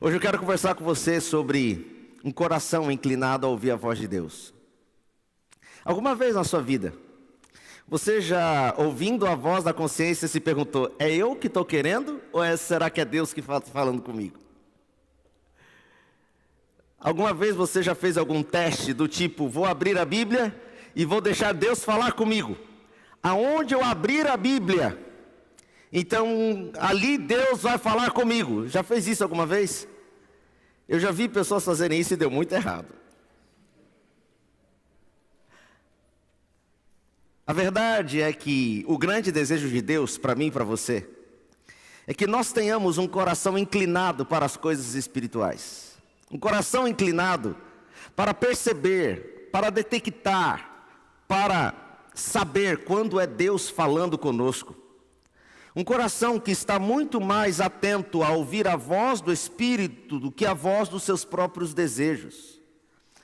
Hoje eu quero conversar com você sobre um coração inclinado a ouvir a voz de Deus. Alguma vez na sua vida, você já ouvindo a voz da consciência se perguntou: é eu que estou querendo ou será que é Deus que está falando comigo? Alguma vez você já fez algum teste do tipo: vou abrir a Bíblia e vou deixar Deus falar comigo? Aonde eu abrir a Bíblia, então ali Deus vai falar comigo. Já fez isso alguma vez? Eu já vi pessoas fazerem isso e deu muito errado. A verdade é que o grande desejo de Deus para mim e para você é que nós tenhamos um coração inclinado para as coisas espirituais. Um coração inclinado para perceber, para detectar, para saber quando é Deus falando conosco. Um coração que está muito mais atento a ouvir a voz do Espírito do que a voz dos seus próprios desejos.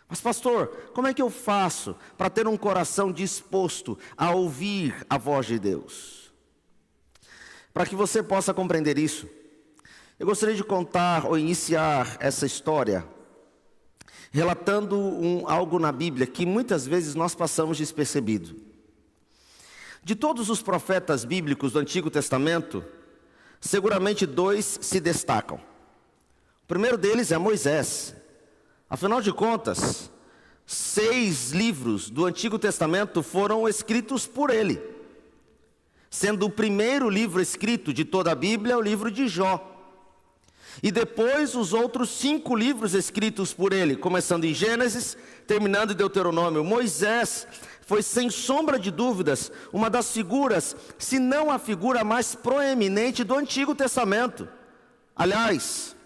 Mas pastor, como é que eu faço para ter um coração disposto a ouvir a voz de Deus? Para que você possa compreender isso, eu gostaria de contar ou iniciar essa história relatando algo na Bíblia que muitas vezes nós passamos despercebido. De todos os profetas bíblicos do Antigo Testamento, seguramente dois se destacam. O primeiro deles é Moisés. Afinal de contas, 6 livros do Antigo Testamento foram escritos por ele, sendo o primeiro livro escrito de toda a Bíblia o livro de Jó. E depois os outros 5 livros escritos por ele, começando em Gênesis, terminando em Deuteronômio. Moisés foi, sem sombra de dúvidas, uma das figuras, se não a figura mais proeminente do Antigo Testamento. Aliás,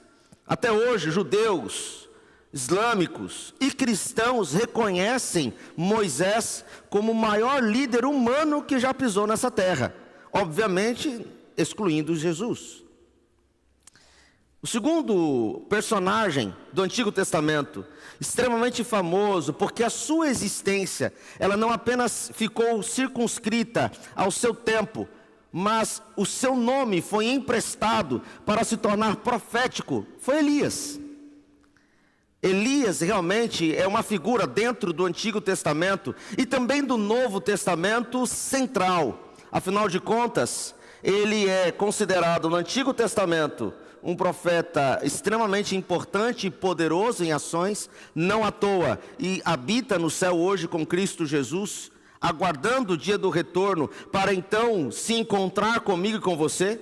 até hoje, judeus, islâmicos e cristãos reconhecem Moisés como o maior líder humano que já pisou nessa terra. Obviamente, excluindo Jesus. O segundo personagem do Antigo Testamento, extremamente famoso, porque a sua existência, ela não apenas ficou circunscrita ao seu tempo, mas o seu nome foi emprestado para se tornar profético, foi Elias. Elias realmente é uma figura dentro do Antigo Testamento e também do Novo Testamento central. Afinal de contas, ele é considerado no Antigo Testamento um profeta extremamente importante e poderoso em ações, não à toa, e habita no céu hoje com Cristo Jesus, aguardando o dia do retorno, para então se encontrar comigo e com você.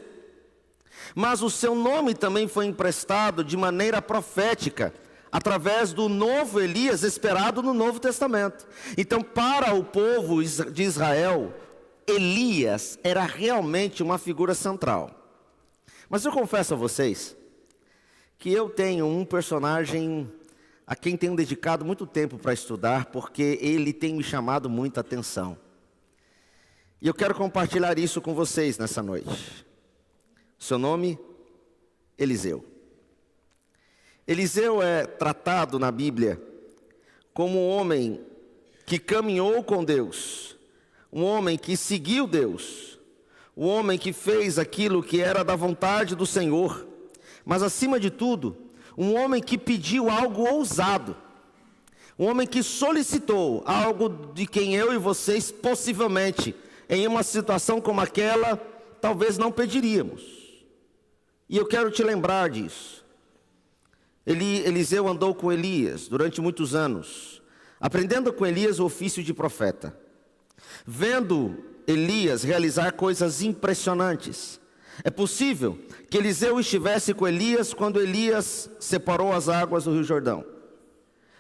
Mas o seu nome também foi emprestado de maneira profética, através do novo Elias esperado no Novo Testamento. Então, para o povo de Israel, Elias era realmente uma figura central. Mas eu confesso a vocês que eu tenho um personagem a quem tenho dedicado muito tempo para estudar, porque ele tem me chamado muita atenção. E eu quero compartilhar isso com vocês nessa noite. Seu nome? Eliseu. Eliseu é tratado na Bíblia como um homem que caminhou com Deus, um homem que seguiu Deus, um homem que fez aquilo que era da vontade do Senhor, mas acima de tudo, um homem que pediu algo ousado, um homem que solicitou algo de quem eu e vocês possivelmente, em uma situação como aquela, talvez não pediríamos. E eu quero te lembrar disso. Eliseu andou com Elias durante muitos anos, aprendendo com Elias o ofício de profeta, vendo Elias realizar coisas impressionantes. É possível que Eliseu estivesse com Elias quando Elias separou as águas do Rio Jordão.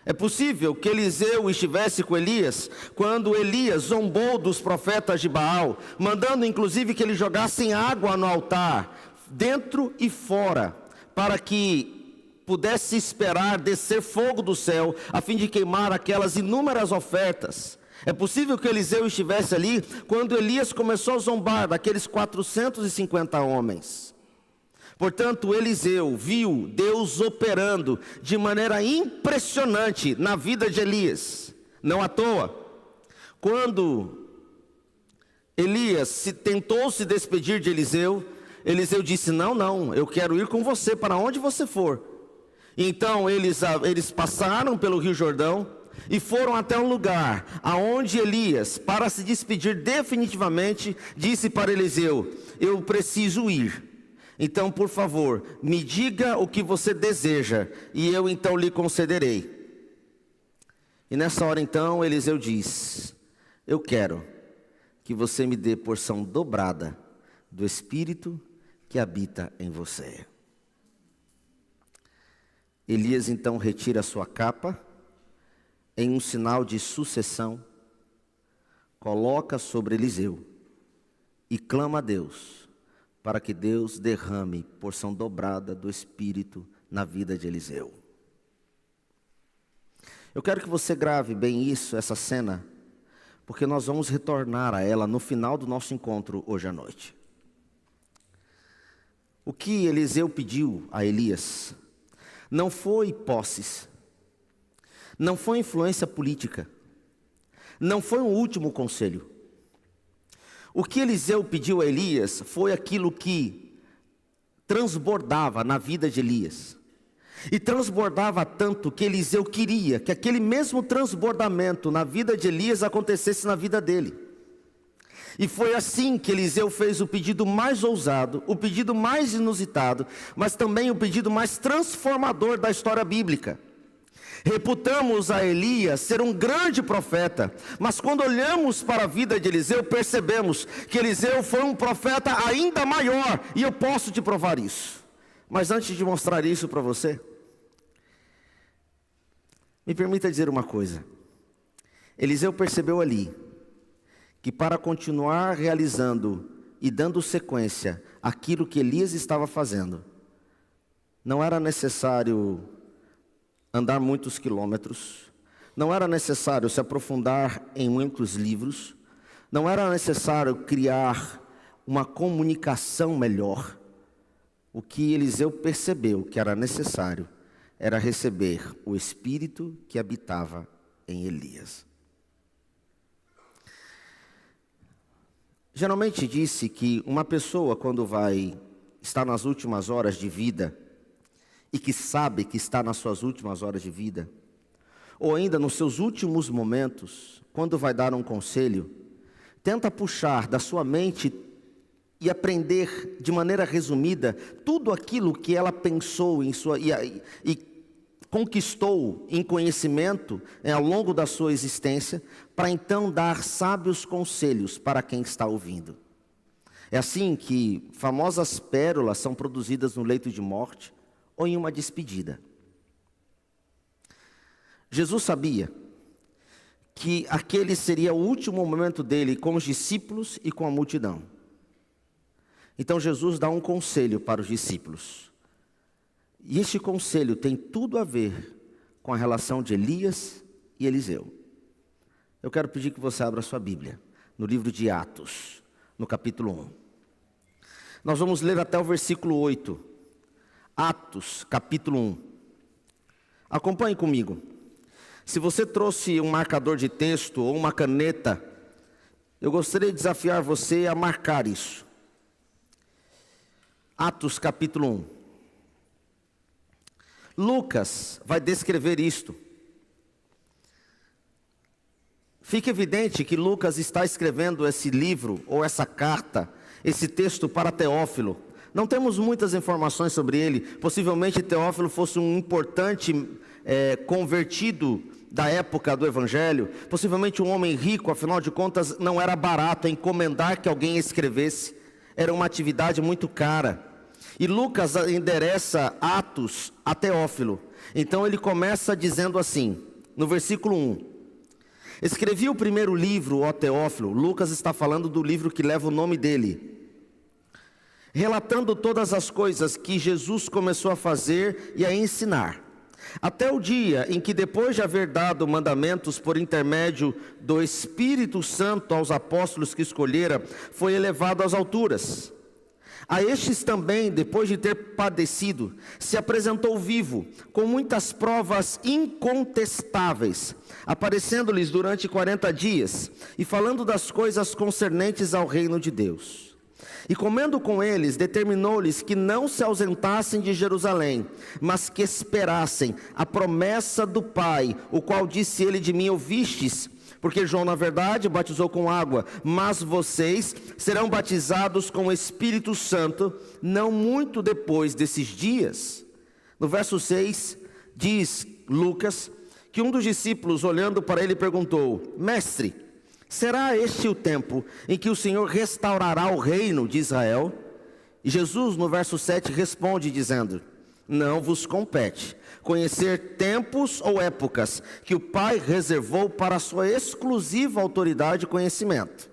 É possível que Eliseu estivesse com Elias quando Elias zombou dos profetas de Baal, mandando inclusive que eles jogassem água no altar, dentro e fora, para que pudesse esperar descer fogo do céu, a fim de queimar aquelas inúmeras ofertas. É possível que Eliseu estivesse ali quando Elias começou a zombar daqueles 450 homens. Portanto, Eliseu viu Deus operando de maneira impressionante na vida de Elias. Não à toa, quando Elias tentou se despedir de Eliseu, Eliseu disse: não, eu quero ir com você para onde você for. Então eles passaram pelo Rio Jordão e foram até um lugar aonde Elias, para se despedir definitivamente, disse para Eliseu: eu preciso ir. Então, por favor, me diga o que você deseja e eu então lhe concederei. E nessa hora então Eliseu diz: eu quero que você me dê porção dobrada do Espírito que habita em você. Elias então retira a sua capa, em um sinal de sucessão, coloca sobre Eliseu e clama a Deus para que Deus derrame porção dobrada do Espírito na vida de Eliseu. Eu quero que você grave bem isso, essa cena, porque nós vamos retornar a ela no final do nosso encontro hoje à noite. O que Eliseu pediu a Elias não foi posses, não foi influência política, não foi um último conselho. O que Eliseu pediu a Elias foi aquilo que transbordava na vida de Elias. E transbordava tanto que Eliseu queria que aquele mesmo transbordamento na vida de Elias acontecesse na vida dele. E foi assim que Eliseu fez o pedido mais ousado, o pedido mais inusitado, mas também o pedido mais transformador da história bíblica. Reputamos a Elias ser um grande profeta, mas quando olhamos para a vida de Eliseu, percebemos que Eliseu foi um profeta ainda maior, e eu posso te provar isso. Mas antes de mostrar isso para você, me permita dizer uma coisa. Eliseu percebeu ali que para continuar realizando e dando sequência àquilo que Elias estava fazendo, não era necessário andar muitos quilômetros, não era necessário se aprofundar em muitos livros, não era necessário criar uma comunicação melhor. O que Eliseu percebeu que era necessário era receber o Espírito que habitava em Elias. Geralmente disse que uma pessoa, quando está nas últimas horas de vida, e que sabe que está nas suas últimas horas de vida, ou ainda nos seus últimos momentos, quando vai dar um conselho, tenta puxar da sua mente e aprender de maneira resumida tudo aquilo que ela pensou e conquistou em conhecimento ao longo da sua existência, para então dar sábios conselhos para quem está ouvindo. É assim que famosas pérolas são produzidas no leito de morte ou em uma despedida. Jesus sabia que aquele seria o último momento dele com os discípulos e com a multidão. Então Jesus dá um conselho para os discípulos. E este conselho tem tudo a ver com a relação de Elias e Eliseu. Eu quero pedir que você abra sua Bíblia, no livro de Atos, no capítulo 1. Nós vamos ler até o versículo 8. Atos, capítulo 1. Acompanhe comigo. Se você trouxe um marcador de texto ou uma caneta, eu gostaria de desafiar você a marcar isso. Atos, capítulo 1. Lucas vai descrever isto. Fica evidente que Lucas está escrevendo esse livro, ou essa carta, esse texto para Teófilo. Não temos muitas informações sobre ele. Possivelmente Teófilo fosse um importante convertido da época do Evangelho. Possivelmente um homem rico, afinal de contas não era barato encomendar que alguém escrevesse. Era uma atividade muito cara. E Lucas endereça Atos a Teófilo. Então ele começa dizendo assim, no versículo 1. Escrevi o primeiro livro, ó Teófilo. Lucas está falando do livro que leva o nome dele. Relatando todas as coisas que Jesus começou a fazer e a ensinar. Até o dia em que, depois de haver dado mandamentos por intermédio do Espírito Santo aos apóstolos que escolhera, foi elevado às alturas. A estes também, depois de ter padecido, se apresentou vivo, com muitas provas incontestáveis, aparecendo-lhes durante 40 dias, e falando das coisas concernentes ao reino de Deus. E comendo com eles, determinou-lhes que não se ausentassem de Jerusalém, mas que esperassem a promessa do Pai, o qual disse ele: de mim ouvistes, porque João na verdade batizou com água, mas vocês serão batizados com o Espírito Santo, não muito depois desses dias. No verso 6, diz Lucas, que um dos discípulos, olhando para ele, perguntou: Mestre, será este o tempo em que o Senhor restaurará o reino de Israel? E Jesus, no verso 7, responde dizendo: não vos compete conhecer tempos ou épocas que o Pai reservou para a sua exclusiva autoridade e conhecimento.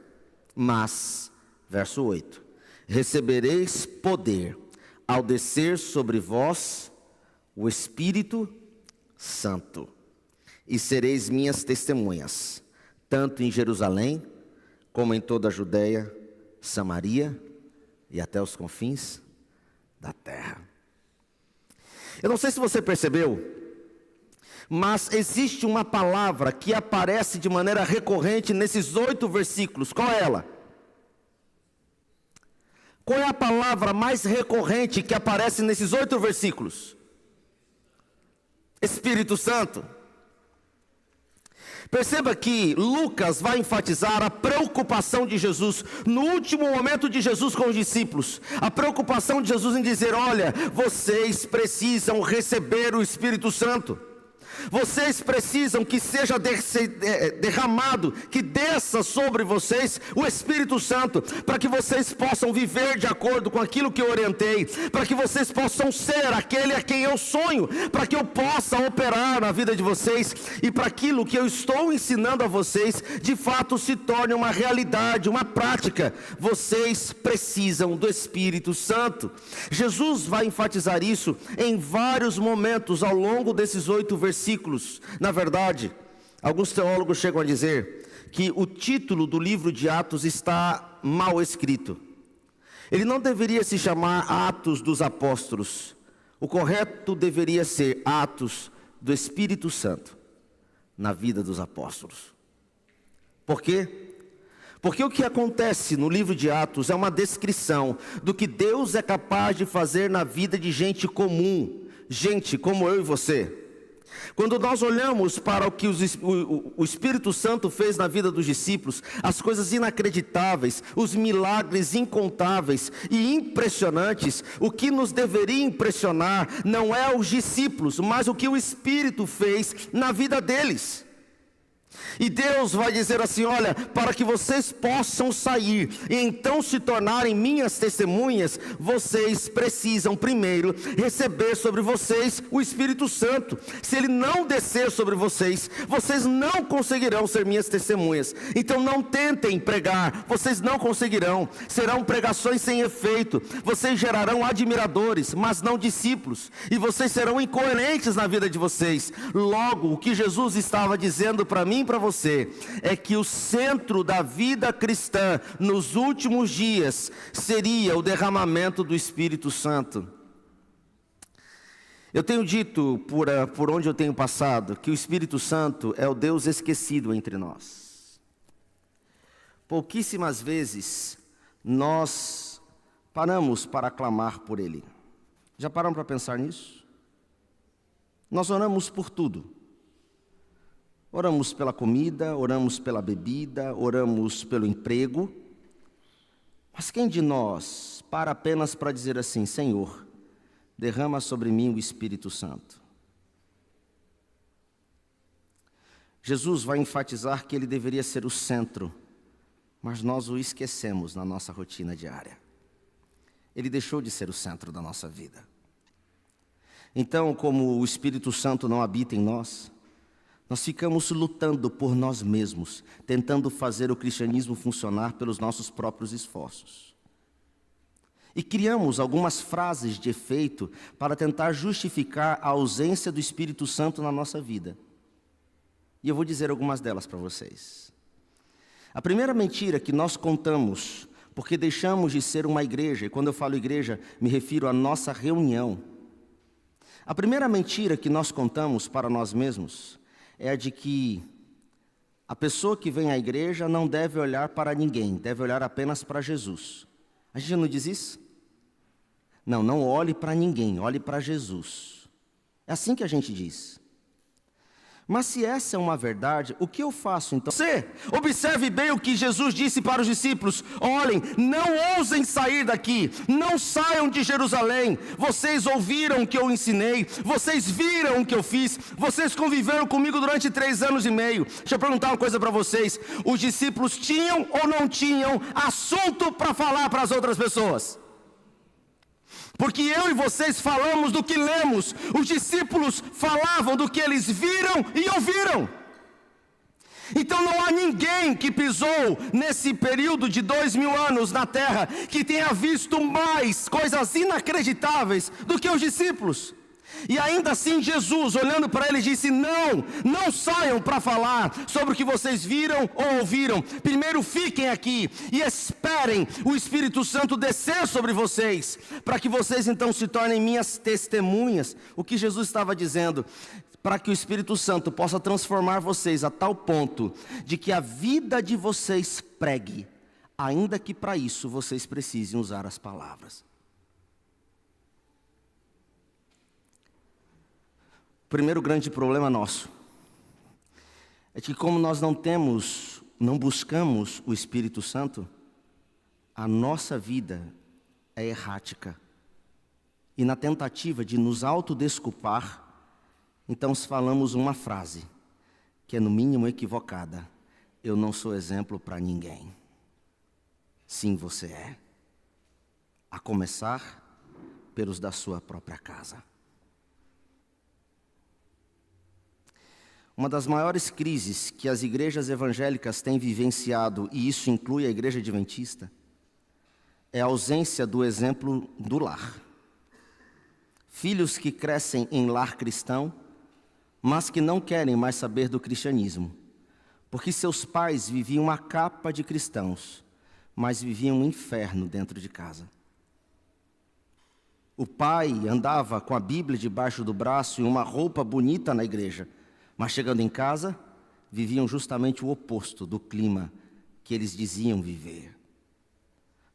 Mas, verso 8, recebereis poder ao descer sobre vós o Espírito Santo, e sereis minhas testemunhas, tanto em Jerusalém, como em toda a Judeia, Samaria e até os confins da terra. Eu não sei se você percebeu, mas existe uma palavra que aparece de maneira recorrente nesses 8 versículos. Qual é ela? Qual é a palavra mais recorrente que aparece nesses 8 versículos? Espírito Santo. Perceba que Lucas vai enfatizar a preocupação de Jesus, no último momento de Jesus com os discípulos, a preocupação de Jesus em dizer: olha, vocês precisam receber o Espírito Santo. Vocês precisam que seja derramado, que desça sobre vocês o Espírito Santo, para que vocês possam viver de acordo com aquilo que eu orientei, para que vocês possam ser aquele a quem eu sonho, para que eu possa operar na vida de vocês, e para aquilo que eu estou ensinando a vocês, de fato se torne uma realidade, uma prática. Vocês precisam do Espírito Santo. Jesus vai enfatizar isso em vários momentos ao longo desses 8 versículos. Na verdade, alguns teólogos chegam a dizer que o título do livro de Atos está mal escrito. Ele não deveria se chamar Atos dos Apóstolos. O correto deveria ser Atos do Espírito Santo na vida dos apóstolos. Por quê? Porque o que acontece no livro de Atos é uma descrição do que Deus é capaz de fazer na vida de gente comum, gente como eu e você. Quando nós olhamos para o que o Espírito Santo fez na vida dos discípulos, as coisas inacreditáveis, os milagres incontáveis e impressionantes, o que nos deveria impressionar não é os discípulos, mas o que o Espírito fez na vida deles. E Deus vai dizer assim: olha, para que vocês possam sair e então se tornarem minhas testemunhas, vocês precisam primeiro receber sobre vocês o Espírito Santo. Se ele não descer sobre vocês, vocês não conseguirão ser minhas testemunhas. Então não tentem pregar, vocês não conseguirão. Serão pregações sem efeito. Vocês gerarão admiradores, mas não discípulos. E vocês serão incoerentes na vida de vocês. Logo, o que Jesus estava dizendo para mim e para você é que o centro da vida cristã nos últimos dias seria o derramamento do Espírito Santo. Eu tenho dito por onde eu tenho passado que o Espírito Santo é o Deus esquecido entre nós. Pouquíssimas vezes nós paramos para clamar por Ele. Já pararam para pensar nisso? Nós oramos por tudo. Oramos pela comida, oramos pela bebida, oramos pelo emprego. Mas quem de nós para apenas para dizer assim: Senhor, derrama sobre mim o Espírito Santo? Jesus vai enfatizar que ele deveria ser o centro, mas nós o esquecemos na nossa rotina diária. Ele deixou de ser o centro da nossa vida. Então, como o Espírito Santo não habita em nós ficamos lutando por nós mesmos, tentando fazer o cristianismo funcionar pelos nossos próprios esforços. E criamos algumas frases de efeito para tentar justificar a ausência do Espírito Santo na nossa vida. E eu vou dizer algumas delas para vocês. A primeira mentira que nós contamos, porque deixamos de ser uma igreja, e quando eu falo igreja, me refiro à nossa reunião. A primeira mentira que nós contamos para nós mesmos é a de que a pessoa que vem à igreja não deve olhar para ninguém, deve olhar apenas para Jesus. A gente não diz isso? Não, não olhe para ninguém, olhe para Jesus. É assim que a gente diz. Mas se essa é uma verdade, o que eu faço então? Você, observe bem o que Jesus disse para os discípulos: olhem, não ousem sair daqui, não saiam de Jerusalém. Vocês ouviram o que eu ensinei, vocês viram o que eu fiz, vocês conviveram comigo durante 3 anos e meio. Deixa eu perguntar uma coisa para vocês: os discípulos tinham ou não tinham assunto para falar para as outras pessoas? Porque eu e vocês falamos do que lemos, os discípulos falavam do que eles viram e ouviram. Então não há ninguém que pisou nesse período de 2000 anos na terra que tenha visto mais coisas inacreditáveis do que os discípulos. E ainda assim Jesus, olhando para eles, disse: não saiam para falar sobre o que vocês viram ou ouviram. Primeiro fiquem aqui e esperem o Espírito Santo descer sobre vocês, para que vocês então se tornem minhas testemunhas. O que Jesus estava dizendo? Para que o Espírito Santo possa transformar vocês a tal ponto de que a vida de vocês pregue, ainda que para isso vocês precisem usar as palavras. O primeiro grande problema nosso é que, como nós não buscamos o Espírito Santo, a nossa vida é errática. E na tentativa de nos autodesculpar, então falamos uma frase que é no mínimo equivocada: eu não sou exemplo para ninguém. Sim, você é. A começar pelos da sua própria casa. Uma das maiores crises que as igrejas evangélicas têm vivenciado, e isso inclui a igreja adventista, é a ausência do exemplo do lar. Filhos que crescem em lar cristão, mas que não querem mais saber do cristianismo, porque seus pais viviam a capa de cristãos, mas viviam um inferno dentro de casa. O pai andava com a Bíblia debaixo do braço e uma roupa bonita na igreja, mas chegando em casa, viviam justamente o oposto do clima que eles diziam viver.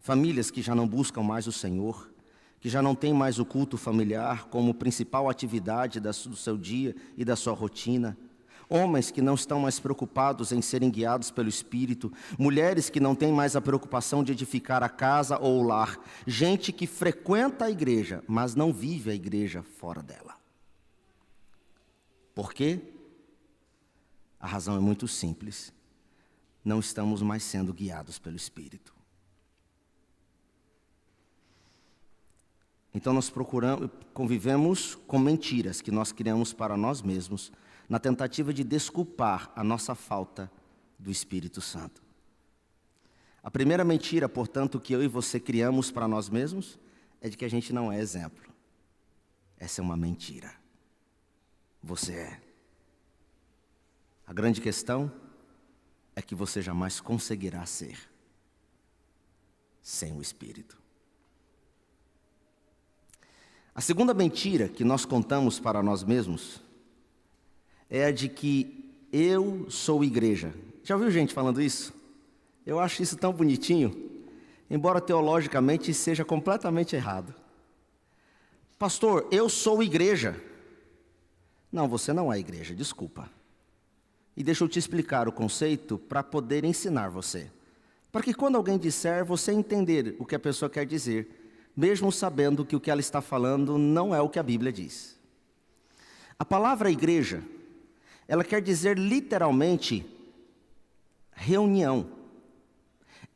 Famílias que já não buscam mais o Senhor, que já não têm mais o culto familiar como principal atividade do seu dia e da sua rotina. Homens que não estão mais preocupados em serem guiados pelo Espírito. Mulheres que não têm mais a preocupação de edificar a casa ou o lar. Gente que frequenta a igreja, mas não vive a igreja fora dela. Por quê? A razão é muito simples: não estamos mais sendo guiados pelo Espírito. Então nós convivemos com mentiras que nós criamos para nós mesmos, na tentativa de desculpar a nossa falta do Espírito Santo. A primeira mentira, portanto, que eu e você criamos para nós mesmos, é de que a gente não é exemplo. Essa é uma mentira. Você é. A grande questão é que você jamais conseguirá ser sem o Espírito. A segunda mentira que nós contamos para nós mesmos é a de que eu sou igreja. Já ouviu gente falando isso? Eu acho isso tão bonitinho, embora teologicamente seja completamente errado. Pastor, eu sou igreja. Não, você não é igreja, desculpa. E deixa eu te explicar o conceito para poder ensinar você. Para que quando alguém disser, você entender o que a pessoa quer dizer, mesmo sabendo que o que ela está falando não é o que a Bíblia diz. A palavra igreja, ela quer dizer literalmente reunião,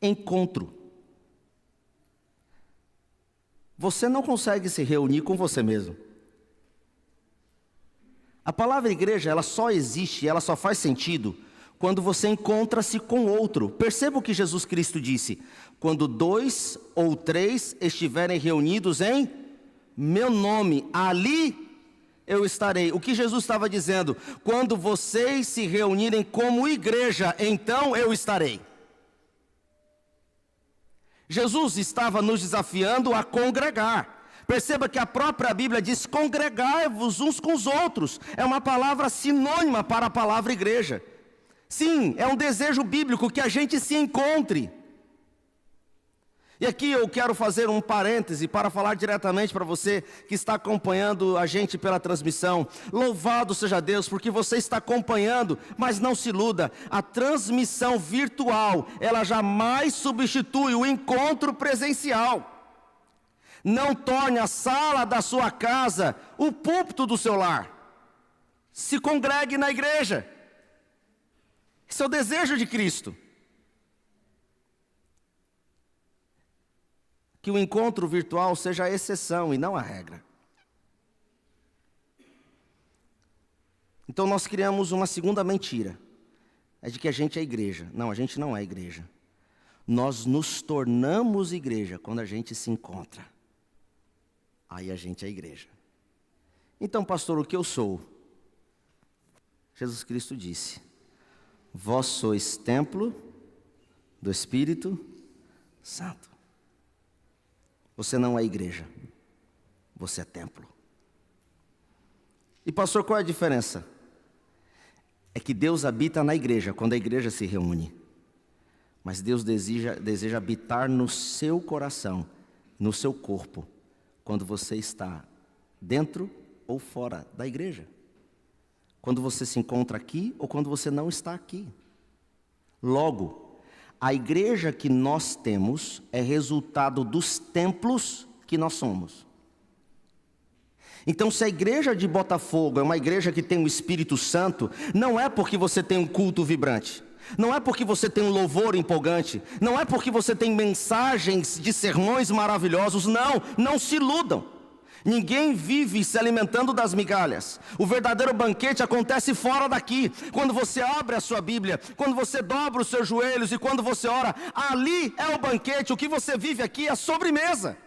encontro. Você não consegue se reunir com você mesmo. A palavra igreja, ela só existe, ela só faz sentido quando você encontra-se com outro. Perceba o que Jesus Cristo disse: quando 2 ou 3 estiverem reunidos em meu nome, ali eu estarei. O que Jesus estava dizendo? Quando vocês se reunirem como igreja, então eu estarei. Jesus estava nos desafiando a congregar. Perceba que a própria Bíblia diz: congregai-vos uns com os outros. É uma palavra sinônima para a palavra igreja. Sim, é um desejo bíblico que a gente se encontre. E aqui eu quero fazer um parêntese para falar diretamente para você que está acompanhando a gente pela transmissão. Louvado seja Deus, porque você está acompanhando, mas não se iluda. A transmissão virtual, ela jamais substitui o encontro presencial. Não torne a sala da sua casa o púlpito do seu lar. Se congregue na igreja. Esse é o desejo de Cristo. Que o encontro virtual seja a exceção e não a regra. Então nós criamos uma segunda mentira. É de que a gente é igreja. Não, a gente não é igreja. Nós nos tornamos igreja quando a gente se encontra. Aí a gente é igreja. Então, pastor, o que eu sou? Jesus Cristo disse: vós sois templo do Espírito Santo. Você não é igreja, você é templo. E pastor, qual é a diferença? É que Deus habita na igreja, quando a igreja se reúne. Mas Deus deseja habitar no seu coração, no seu corpo, quando você está dentro ou fora da igreja. Quando você se encontra aqui ou quando você não está aqui. Logo, a igreja que nós temos é resultado dos templos que nós somos. Então, se a igreja de Botafogo é uma igreja que tem o Espírito Santo, não é porque você tem um culto vibrante, não é porque você tem um louvor empolgante, não é porque você tem mensagens de sermões maravilhosos, não se iludam. Ninguém vive se alimentando das migalhas. O verdadeiro banquete acontece fora daqui. Quando você abre a sua Bíblia, quando você dobra os seus joelhos e quando você ora, ali é o banquete. O que você vive aqui é a sobremesa.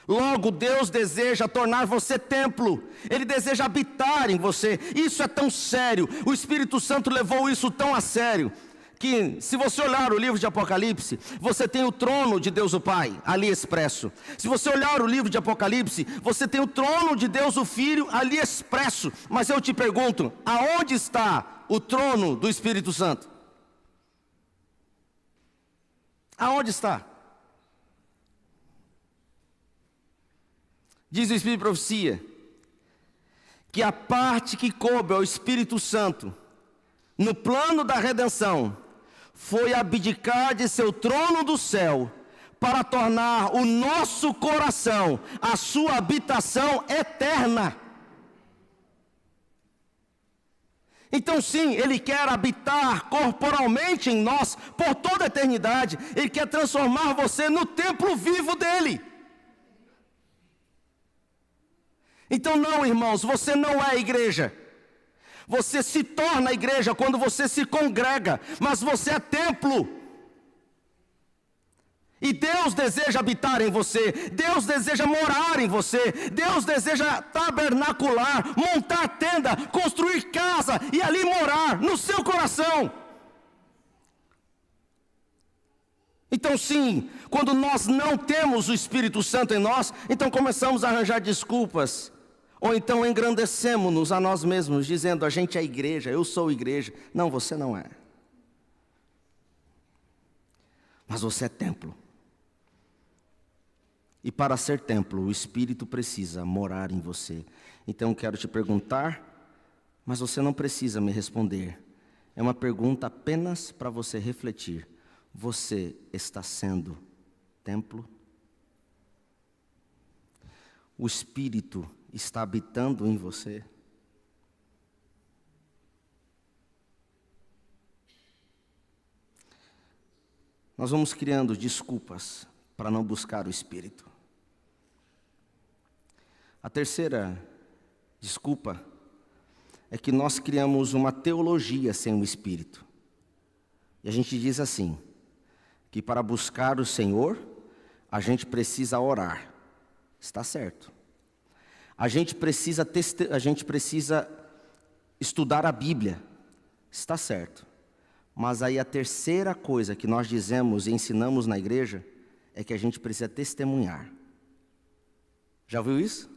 Logo, Deus deseja tornar você templo. Ele deseja habitar em você. Isso é tão sério. O Espírito Santo levou isso tão a sério que, se você olhar o livro de Apocalipse, você tem o trono de Deus o Pai, ali expresso. Se você olhar o livro de Apocalipse, você tem o trono de Deus o Filho, ali expresso. Mas eu te pergunto, aonde está o trono do Espírito Santo? Aonde está? Diz o Espírito de Profecia, que a parte que coube ao Espírito Santo, no plano da redenção, foi abdicar de seu trono do céu, para tornar o nosso coração a sua habitação eterna. Então sim, Ele quer habitar corporalmente em nós, por toda a eternidade. Ele quer transformar você no templo vivo dEle. Então não, irmãos, você não é igreja. Você se torna igreja quando você se congrega, mas você é templo. E Deus deseja habitar em você, Deus deseja morar em você, Deus deseja tabernacular, montar tenda, construir casa e ali morar no seu coração. Então sim, quando nós não temos o Espírito Santo em nós, então começamos a arranjar desculpas. Ou então engrandecemos-nos a nós mesmos, dizendo, a gente é igreja, eu sou igreja. Não, você não é. Mas você é templo. E para ser templo, o Espírito precisa morar em você. Então quero te perguntar, mas você não precisa me responder. É uma pergunta apenas para você refletir. Você está sendo templo? O Espírito está habitando em você? Nós vamos criando desculpas para não buscar o Espírito. A terceira desculpa é que nós criamos uma teologia sem o Espírito. E a gente diz assim, que para buscar o Senhor, a gente precisa orar. Está certo. A gente precisa estudar a Bíblia. Está certo. Mas aí a terceira coisa que nós dizemos e ensinamos na igreja é que a gente precisa testemunhar. Já ouviu isso?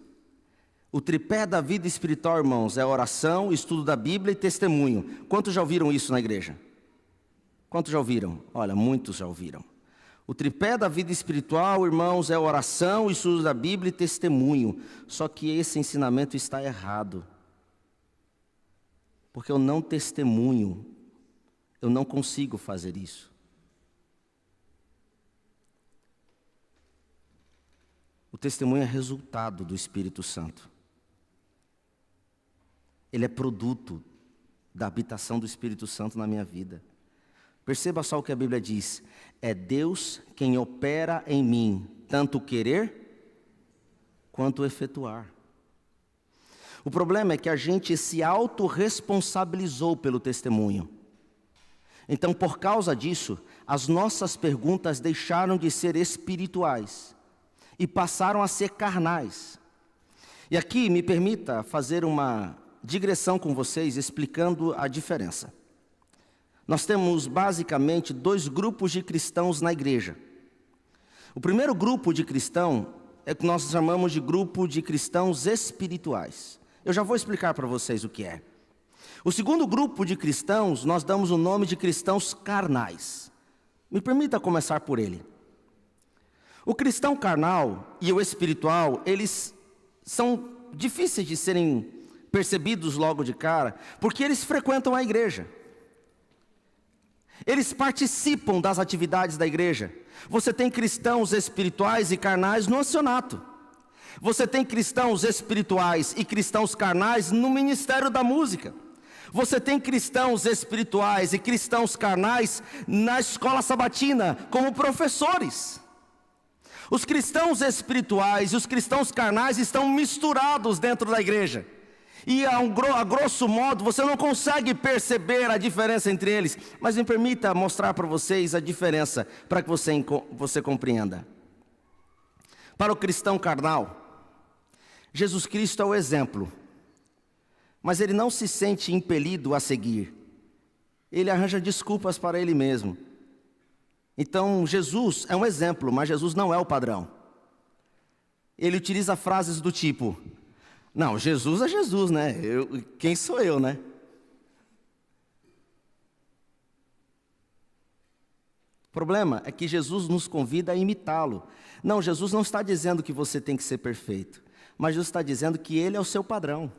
O tripé da vida espiritual, irmãos, é oração, estudo da Bíblia e testemunho. Quantos já ouviram isso na igreja? Quantos já ouviram? Olha, muitos já ouviram. O tripé da vida espiritual, irmãos, é oração, estudo da Bíblia e testemunho. Só que esse ensinamento está errado. Porque eu não testemunho, eu não consigo fazer isso. O testemunho é resultado do Espírito Santo. Ele é produto da habitação do Espírito Santo na minha vida. Perceba só o que a Bíblia diz. É Deus quem opera em mim, tanto o querer quanto o efetuar. O problema é que a gente se autorresponsabilizou pelo testemunho. Então, por causa disso, as nossas perguntas deixaram de ser espirituais e passaram a ser carnais. E aqui me permita fazer uma digressão com vocês, explicando a diferença. Nós temos basicamente 2 grupos de cristãos na igreja. O primeiro grupo de cristão é o que nós chamamos de grupo de cristãos espirituais. Eu já vou explicar para vocês o que é. O segundo grupo de cristãos, nós damos o nome de cristãos carnais. Me permita começar por ele. O cristão carnal e o espiritual, eles são difíceis de serem percebidos logo de cara, porque eles frequentam a igreja. Eles participam das atividades da igreja. Você tem cristãos espirituais e carnais no acionato. Você tem cristãos espirituais e cristãos carnais no ministério da música. Você tem cristãos espirituais e cristãos carnais na escola sabatina, como professores. Os cristãos espirituais e os cristãos carnais estão misturados dentro da igreja. E a grosso modo, você não consegue perceber a diferença entre eles. Mas me permita mostrar para vocês a diferença, para que você compreenda. Para o cristão carnal, Jesus Cristo é o exemplo. Mas ele não se sente impelido a seguir. Ele arranja desculpas para ele mesmo. Então, Jesus é um exemplo, mas Jesus não é o padrão. Ele utiliza frases do tipo: não, Jesus é Jesus, né? Quem sou eu, né? O problema é que Jesus nos convida a imitá-lo. Não, Jesus não está dizendo que você tem que ser perfeito, mas Jesus está dizendo que Ele é o seu padrão.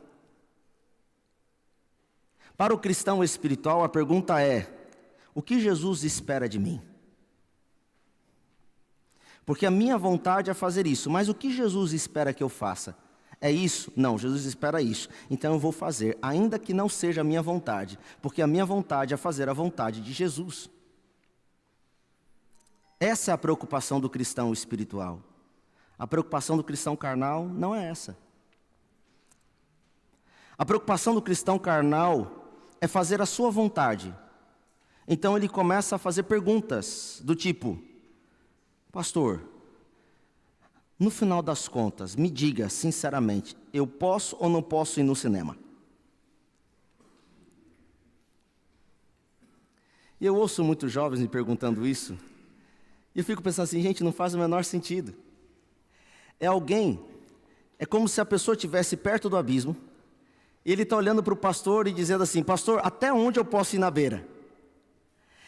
Para o cristão espiritual, a pergunta é: o que Jesus espera de mim? Porque a minha vontade é fazer isso, mas o que Jesus espera que eu faça? É isso? Não, Jesus espera isso. Então eu vou fazer, ainda que não seja a minha vontade, porque a minha vontade é fazer a vontade de Jesus. Essa é a preocupação do cristão espiritual. A preocupação do cristão carnal não é essa. A preocupação do cristão carnal é fazer a sua vontade. Então ele começa a fazer perguntas do tipo: pastor, no final das contas, me diga sinceramente, eu posso ou não posso ir no cinema? E eu ouço muitos jovens me perguntando isso, e eu fico pensando assim, gente, não faz o menor sentido. É como se a pessoa estivesse perto do abismo, e ele está olhando para o pastor e dizendo assim: pastor, até onde eu posso ir na beira?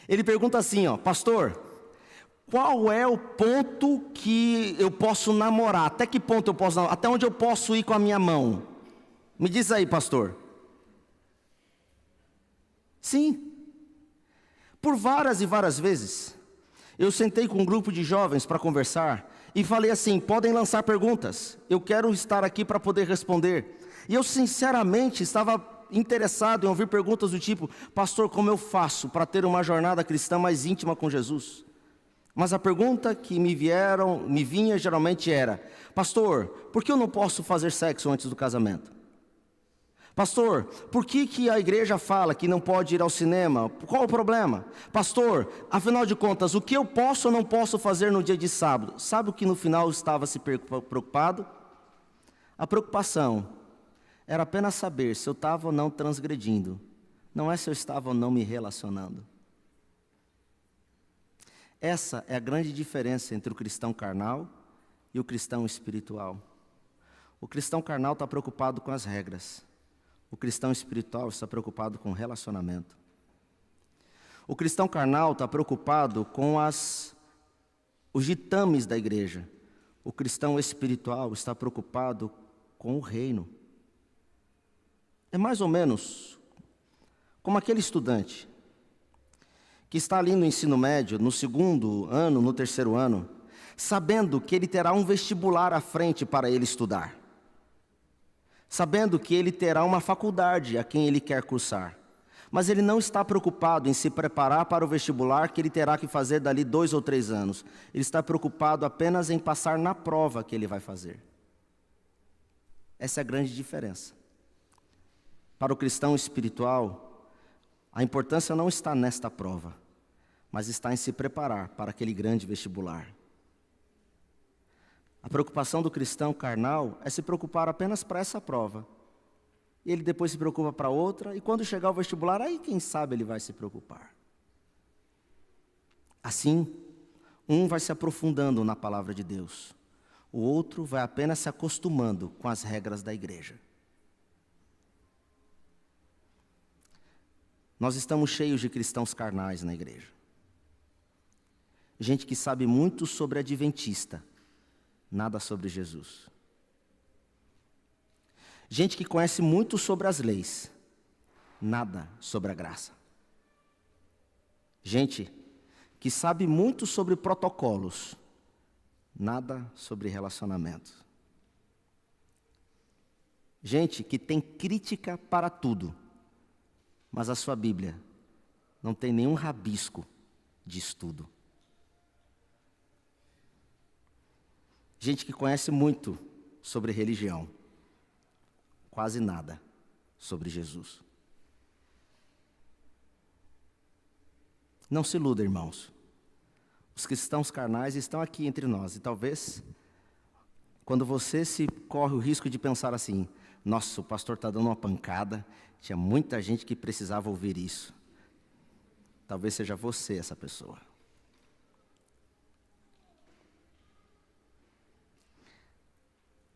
Ele pergunta assim, pastor, qual é o ponto que eu posso namorar? Até que ponto eu posso namorar? Até onde eu posso ir com a minha mão? Me diz aí, pastor. Sim. Por várias e várias vezes, eu sentei com um grupo de jovens para conversar e falei assim: podem lançar perguntas, eu quero estar aqui para poder responder. E eu sinceramente estava interessado em ouvir perguntas do tipo: pastor, como eu faço para ter uma jornada cristã mais íntima com Jesus? Mas a pergunta que me vinha geralmente era: pastor, por que eu não posso fazer sexo antes do casamento? Pastor, por que a igreja fala que não pode ir ao cinema? Qual o problema? Pastor, afinal de contas, o que eu posso ou não posso fazer no dia de sábado? Sabe o que no final estava se preocupado? A preocupação era apenas saber se eu estava ou não transgredindo, não é se eu estava ou não me relacionando. Essa é a grande diferença entre o cristão carnal e o cristão espiritual. O cristão carnal está preocupado com as regras. O cristão espiritual está preocupado com o relacionamento. O cristão carnal está preocupado com os ditames da igreja. O cristão espiritual está preocupado com o reino. É mais ou menos como aquele estudante que está ali no ensino médio, no segundo ano, no terceiro ano, sabendo que ele terá um vestibular à frente para ele estudar, sabendo que ele terá uma faculdade a quem ele quer cursar, mas ele não está preocupado em se preparar para o vestibular que ele terá que fazer dali 2 ou 3 anos. Ele está preocupado apenas em passar na prova que ele vai fazer. Essa é a grande diferença. Para o cristão espiritual, a importância não está nesta prova, mas está em se preparar para aquele grande vestibular. A preocupação do cristão carnal é se preocupar apenas para essa prova. E ele depois se preocupa para outra, e quando chegar ao vestibular, aí quem sabe ele vai se preocupar. Assim, um vai se aprofundando na palavra de Deus, o outro vai apenas se acostumando com as regras da igreja. Nós estamos cheios de cristãos carnais na igreja. Gente que sabe muito sobre adventista, nada sobre Jesus. Gente que conhece muito sobre as leis, nada sobre a graça. Gente que sabe muito sobre protocolos, nada sobre relacionamento. Gente que tem crítica para tudo, mas a sua Bíblia não tem nenhum rabisco de estudo. Gente que conhece muito sobre religião, quase nada sobre Jesus. Não se iluda, irmãos. Os cristãos carnais estão aqui entre nós, e talvez, quando você se corre o risco de pensar assim, nossa, o pastor está dando uma pancada, tinha muita gente que precisava ouvir isso. Talvez seja você essa pessoa.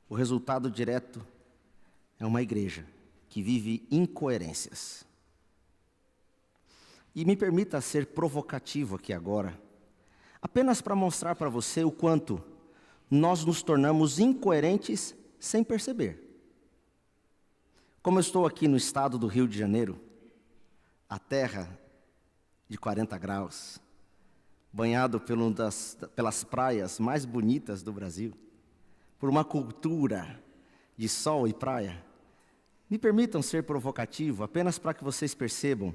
O resultado direto é uma igreja que vive incoerências. E me permita ser provocativo aqui agora, apenas para mostrar para você o quanto nós nos tornamos incoerentes sem perceber. Como eu estou aqui no estado do Rio de Janeiro, a terra de 40 graus, banhado pelas praias mais bonitas do Brasil, por uma cultura de sol e praia, me permitam ser provocativo apenas para que vocês percebam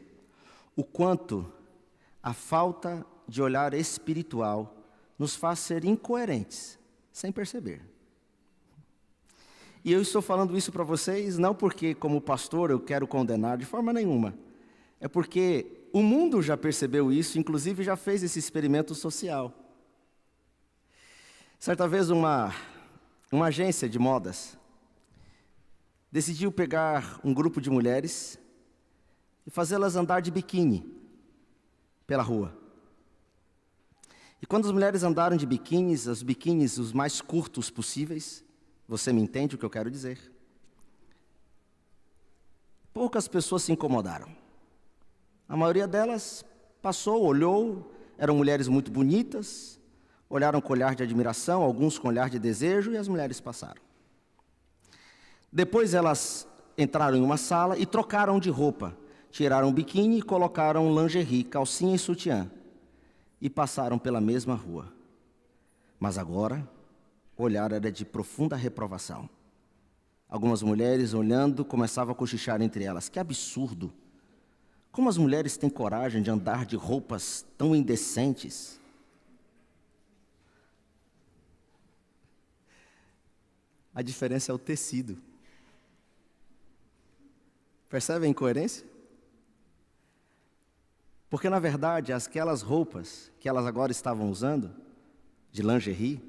o quanto a falta de olhar espiritual nos faz ser incoerentes, sem perceber. E eu estou falando isso para vocês não porque, como pastor, eu quero condenar de forma nenhuma. É porque o mundo já percebeu isso, inclusive já fez esse experimento social. Certa vez uma agência de modas decidiu pegar um grupo de mulheres e fazê-las andar de biquíni pela rua. E quando as mulheres andaram de biquínis, os biquínis os mais curtos possíveis, você me entende o que eu quero dizer? Poucas pessoas se incomodaram. A maioria delas passou, olhou, eram mulheres muito bonitas, olharam com olhar de admiração, alguns com olhar de desejo, e as mulheres passaram. Depois elas entraram em uma sala e trocaram de roupa. Tiraram o biquíni e colocaram lingerie, calcinha e sutiã. E passaram pela mesma rua. Mas agora, o olhar era de profunda reprovação. Algumas mulheres, olhando, começavam a cochichar entre elas. Que absurdo! Como as mulheres têm coragem de andar de roupas tão indecentes? A diferença é o tecido. Percebe a incoerência? Porque, na verdade, aquelas roupas que elas agora estavam usando, de lingerie,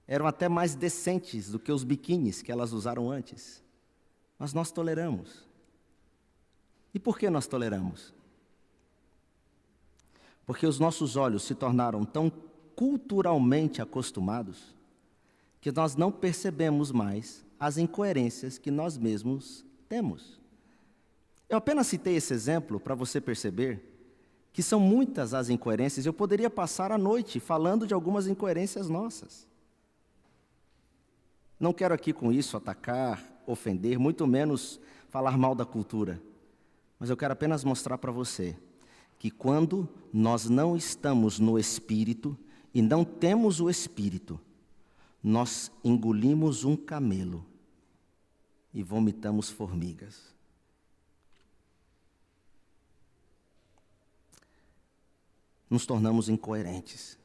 eram até mais decentes do que os biquínis que elas usaram antes. Mas nós toleramos. E por que nós toleramos? Porque os nossos olhos se tornaram tão culturalmente acostumados que nós não percebemos mais as incoerências que nós mesmos temos. Eu apenas citei esse exemplo para você perceber que são muitas as incoerências. Eu poderia passar a noite falando de algumas incoerências nossas. Não quero aqui com isso atacar, ofender, muito menos falar mal da cultura. Mas eu quero apenas mostrar para você que quando nós não estamos no Espírito e não temos o Espírito, nós engolimos um camelo e vomitamos formigas. Nos tornamos incoerentes.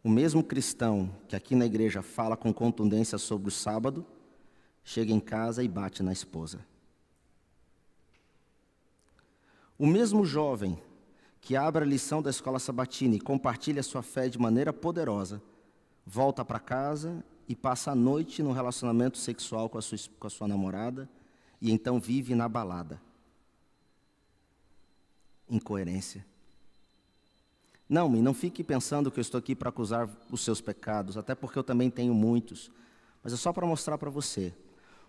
O mesmo cristão que aqui na igreja fala com contundência sobre o sábado, chega em casa e bate na esposa. O mesmo jovem que abre a lição da escola sabatina e compartilha sua fé de maneira poderosa, volta para casa e passa a noite no relacionamento sexual com a sua namorada e então vive na balada. Incoerência. Não fique pensando que eu estou aqui para acusar os seus pecados, até porque eu também tenho muitos. Mas é só para mostrar para você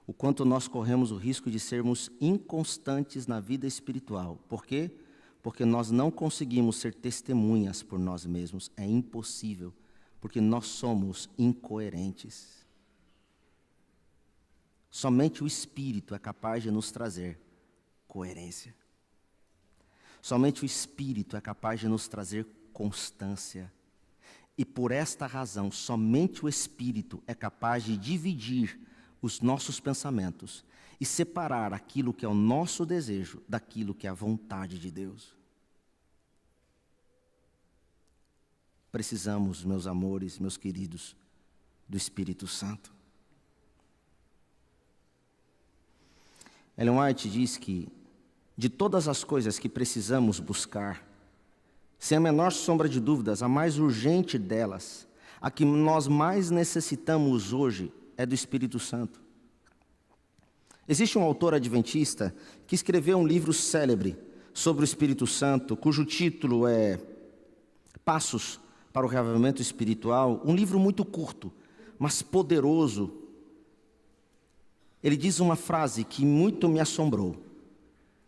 o quanto nós corremos o risco de sermos inconstantes na vida espiritual. Por quê? Porque nós não conseguimos ser testemunhas por nós mesmos. É impossível, porque nós somos incoerentes. Somente o Espírito é capaz de nos trazer coerência. Somente o Espírito é capaz de nos trazer constância. E por esta razão, somente o Espírito é capaz de dividir os nossos pensamentos e separar aquilo que é o nosso desejo daquilo que é a vontade de Deus. Precisamos, meus amores, meus queridos, do Espírito Santo. Ellen White diz que de todas as coisas que precisamos buscar, sem a menor sombra de dúvidas, a mais urgente delas, a que nós mais necessitamos hoje, é do Espírito Santo. Existe um autor adventista que escreveu um livro célebre sobre o Espírito Santo, cujo título é Passos para o Reavivamento Espiritual, um livro muito curto, mas poderoso. Ele diz uma frase que muito me assombrou.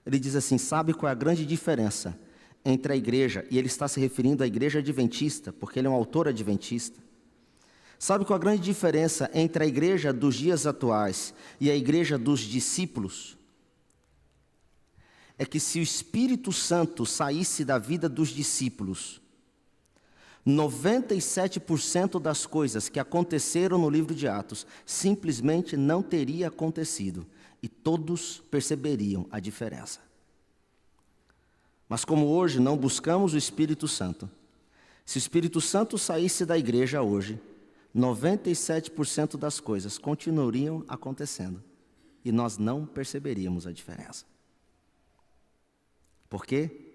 Ele diz assim: sabe qual é a grande diferença entre a igreja, e ele está se referindo à igreja adventista, porque ele é um autor adventista. Sabe qual é a grande diferença entre a igreja dos dias atuais e a igreja dos discípulos? É que se o Espírito Santo saísse da vida dos discípulos, 97% das coisas que aconteceram no livro de Atos simplesmente não teria acontecido, e todos perceberiam a diferença. Mas como hoje não buscamos o Espírito Santo, se o Espírito Santo saísse da igreja hoje, 97% das coisas continuariam acontecendo e nós não perceberíamos a diferença. Por quê?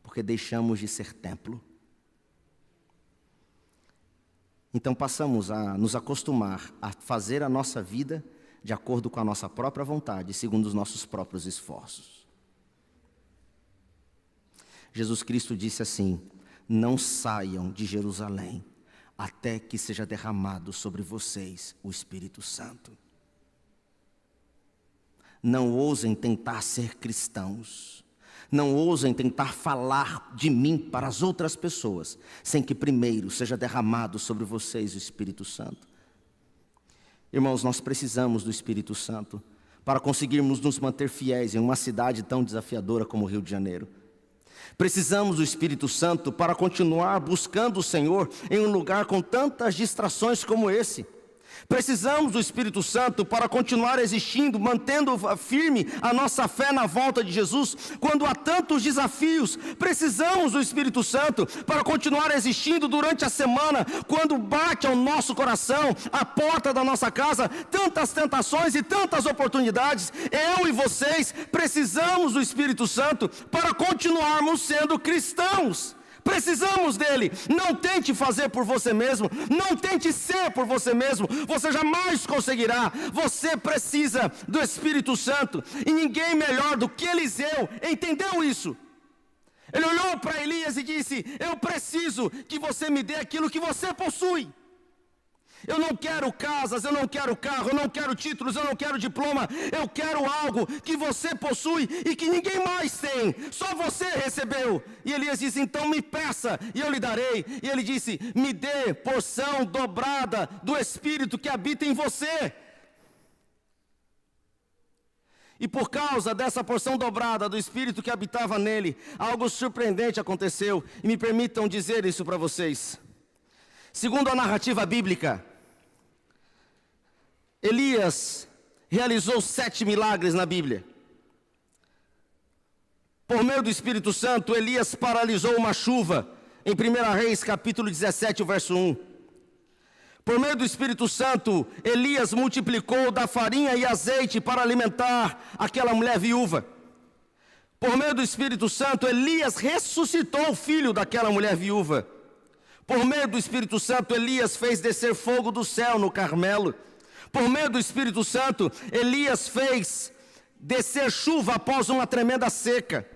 Porque deixamos de ser templo. Então passamos a nos acostumar a fazer a nossa vida de acordo com a nossa própria vontade, segundo os nossos próprios esforços. Jesus Cristo disse assim: não saiam de Jerusalém até que seja derramado sobre vocês o Espírito Santo. Não ousem tentar ser cristãos. Não ousem tentar falar de mim para as outras pessoas, sem que primeiro seja derramado sobre vocês o Espírito Santo. Irmãos, nós precisamos do Espírito Santo para conseguirmos nos manter fiéis em uma cidade tão desafiadora como o Rio de Janeiro. Precisamos do Espírito Santo para continuar buscando o Senhor em um lugar com tantas distrações como esse. Precisamos do Espírito Santo para continuar existindo, mantendo firme a nossa fé na volta de Jesus, quando há tantos desafios. Precisamos do Espírito Santo para continuar existindo durante a semana, quando bate ao nosso coração, à porta da nossa casa, tantas tentações e tantas oportunidades. Eu e vocês precisamos do Espírito Santo para continuarmos sendo cristãos. Precisamos dele. Não tente fazer por você mesmo, não tente ser por você mesmo, você jamais conseguirá. Você precisa do Espírito Santo, e ninguém melhor do que Eliseu entendeu isso. Ele olhou para Elias e disse: eu preciso que você me dê aquilo que você possui. Eu não quero casas, eu não quero carro, eu não quero títulos, eu não quero diploma. Eu quero algo que você possui e que ninguém mais tem. Só você recebeu. E Elias disse, então me peça e eu lhe darei. E ele disse, me dê porção dobrada do Espírito que habita em você. E por causa dessa porção dobrada do Espírito que habitava nele, algo surpreendente aconteceu. E me permitam dizer isso para vocês. Segundo a narrativa bíblica, Elias realizou 7 milagres na Bíblia. Por meio do Espírito Santo, Elias paralisou uma chuva, em 1 Reis, capítulo 17, verso 1. Por meio do Espírito Santo, Elias multiplicou da farinha e azeite para alimentar aquela mulher viúva. Por meio do Espírito Santo, Elias ressuscitou o filho daquela mulher viúva. Por meio do Espírito Santo, Elias fez descer fogo do céu no Carmelo. Por meio do Espírito Santo, Elias fez descer chuva após uma tremenda seca.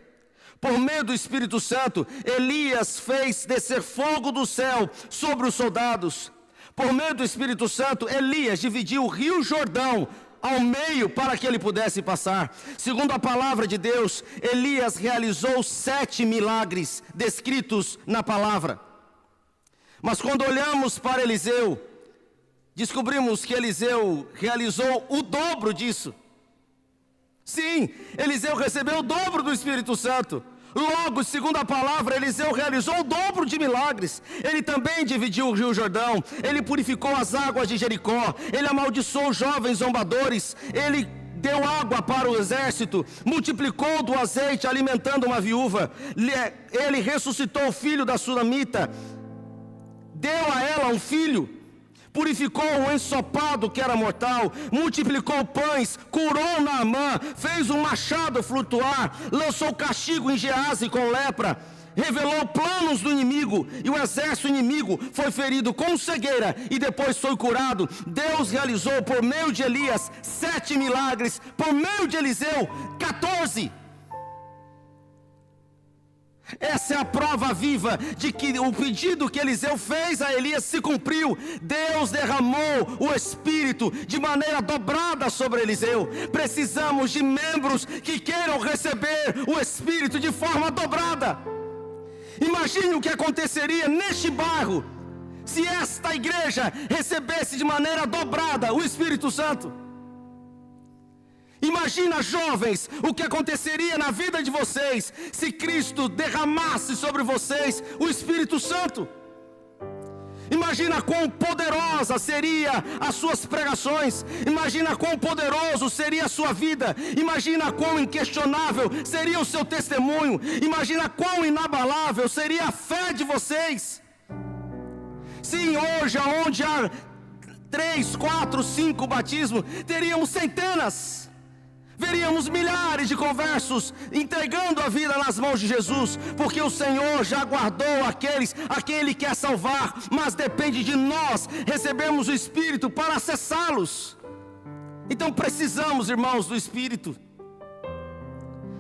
Por meio do Espírito Santo, Elias fez descer fogo do céu sobre os soldados. Por meio do Espírito Santo, Elias dividiu o rio Jordão ao meio para que ele pudesse passar. Segundo a palavra de Deus, Elias realizou 7 milagres descritos na palavra. Mas quando olhamos para Eliseu, descobrimos que Eliseu realizou o dobro disso. Sim, Eliseu recebeu o dobro do Espírito Santo. Logo, segundo a palavra, Eliseu realizou o dobro de milagres. Ele também dividiu o rio Jordão, ele purificou as águas de Jericó, ele amaldiçoou os jovens zombadores, ele deu água para o exército, multiplicou do azeite alimentando uma viúva, ele ressuscitou o filho da sunamita, deu a ela um filho, purificou o ensopado que era mortal, multiplicou pães, curou Naamã, fez um machado flutuar, lançou castigo em Geazi com lepra, revelou planos do inimigo, e o exército inimigo foi ferido com cegueira e depois foi curado. Deus realizou por meio de Elias 7 milagres, por meio de Eliseu 14. Essa é a prova viva de que o pedido que Eliseu fez a Elias se cumpriu. Deus derramou o Espírito de maneira dobrada sobre Eliseu. Precisamos de membros que queiram receber o Espírito de forma dobrada. Imagine o que aconteceria neste bairro se esta igreja recebesse de maneira dobrada o Espírito Santo. Imagina, jovens, o que aconteceria na vida de vocês se Cristo derramasse sobre vocês o Espírito Santo. Imagina quão poderosa seria as suas pregações. Imagina quão poderoso seria a sua vida. Imagina quão inquestionável seria o seu testemunho. Imagina quão inabalável seria a fé de vocês. Sim, hoje, onde há 3, 4, 5 batismos, teríamos centenas. Veríamos milhares de conversos entregando a vida nas mãos de Jesus, porque o Senhor já guardou aqueles a quem Ele quer salvar, mas depende de nós recebermos o Espírito para acessá-los. Então precisamos, irmãos, do Espírito.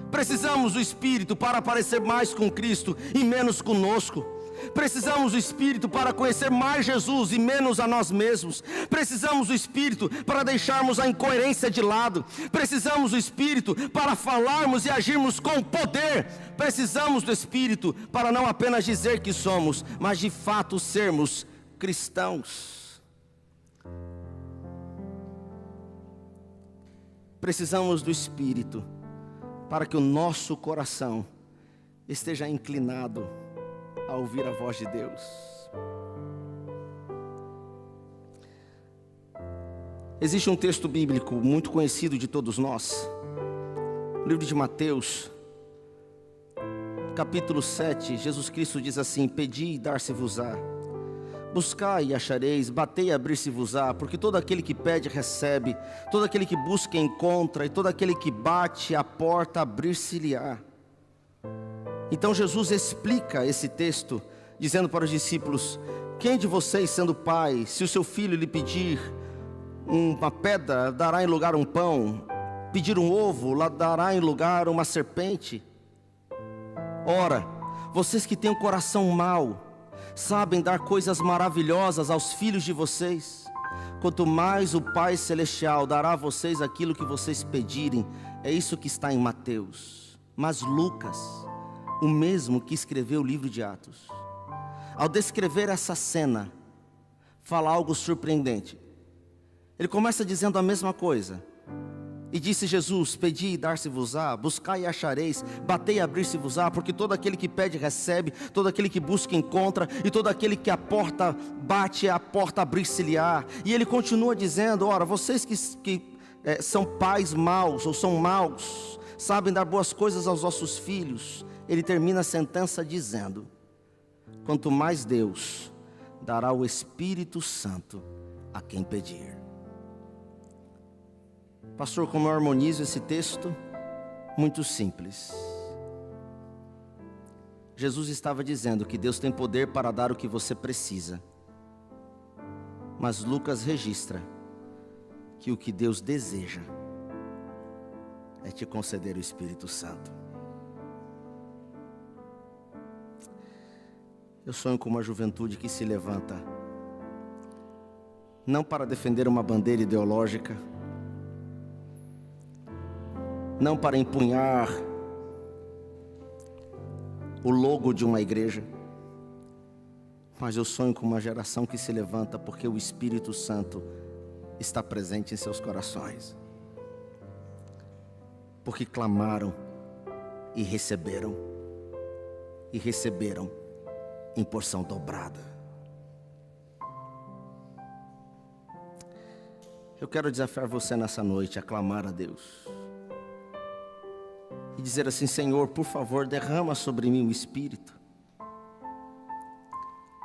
Precisamos do Espírito para parecer mais com Cristo e menos conosco. Precisamos do Espírito para conhecer mais Jesus e menos a nós mesmos. Precisamos do Espírito para deixarmos a incoerência de lado. Precisamos do Espírito para falarmos e agirmos com poder. Precisamos do Espírito para não apenas dizer que somos, mas de fato sermos cristãos. Precisamos do Espírito para que o nosso coração esteja inclinado a ouvir a voz de Deus. Existe um texto bíblico muito conhecido de todos nós, no livro de Mateus, capítulo 7, Jesus Cristo diz assim: pedi e dar-se-vos-á, buscai e achareis, batei e abrir-se-vos-á, porque todo aquele que pede recebe, todo aquele que busca encontra, e todo aquele que bate a porta abrir-se-lhe-á. Então Jesus explica esse texto, dizendo para os discípulos: quem de vocês, sendo pai, se o seu filho lhe pedir uma pedra, dará em lugar um pão? Pedir um ovo, dará em lugar uma serpente? Ora, vocês que têm um coração mau, sabem dar coisas maravilhosas aos filhos de vocês. Quanto mais o Pai Celestial dará a vocês aquilo que vocês pedirem. É isso que está em Mateus. Mas Lucas, o mesmo que escreveu o livro de Atos, ao descrever essa cena, fala algo surpreendente. Ele começa dizendo a mesma coisa. E disse Jesus: pedi e dar-se-vos-á, buscai e achareis, batei e abrir-se-vos-á, porque todo aquele que pede recebe, todo aquele que busca encontra, e todo aquele que a porta bate, a porta abrir-se-lhe-á. E ele continua dizendo: ora, vocês que são pais maus, ou são maus, sabem dar boas coisas aos vossos filhos. Ele termina a sentença dizendo: quanto mais Deus dará o Espírito Santo a quem pedir. Pastor, como eu harmonizo esse texto? Muito simples. Jesus estava dizendo que Deus tem poder para dar o que você precisa. Mas Lucas registra que o que Deus deseja é te conceder o Espírito Santo. Eu sonho com uma juventude que se levanta, não para defender uma bandeira ideológica, não para empunhar o logo de uma igreja, mas eu sonho com uma geração que se levanta porque o Espírito Santo está presente em seus corações, porque clamaram e receberam em porção dobrada. Eu quero desafiar você nessa noite a clamar a Deus e dizer assim: Senhor, por favor, derrama sobre mim o Espírito.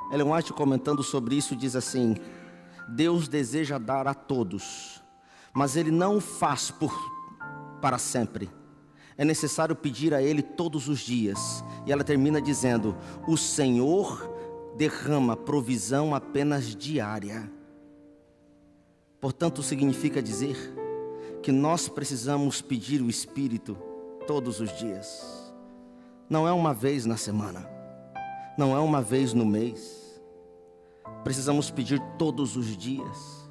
Ellen White, comentando sobre isso, diz assim: Deus deseja dar a todos, mas Ele não o faz para sempre. É necessário pedir a Ele todos os dias. E ela termina dizendo: o Senhor derrama provisão apenas diária. Portanto, significa dizer que nós precisamos pedir o Espírito todos os dias. Não é uma vez na semana, não é uma vez no mês. Precisamos pedir todos os dias.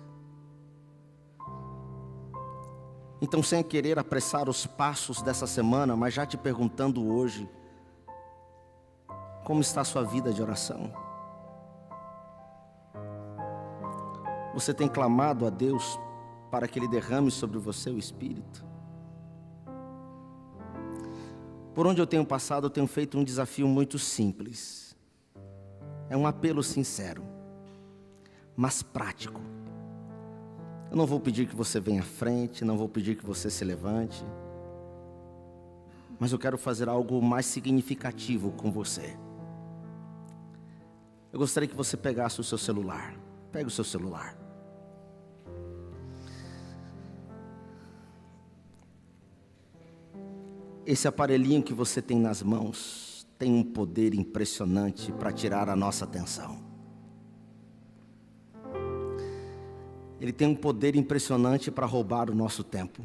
Então, sem querer apressar os passos dessa semana, mas já te perguntando hoje: como está a sua vida de oração? Você tem clamado a Deus para que Ele derrame sobre você o Espírito? Por onde eu tenho passado, eu tenho feito um desafio muito simples. É um apelo sincero, mas prático. Eu não vou pedir que você venha à frente, não vou pedir que você se levante, mas eu quero fazer algo mais significativo com você. Eu gostaria que você pegasse o seu celular. Pega o seu celular. Esse aparelhinho que você tem nas mãos tem um poder impressionante para tirar a nossa atenção. Ele tem um poder impressionante para roubar o nosso tempo.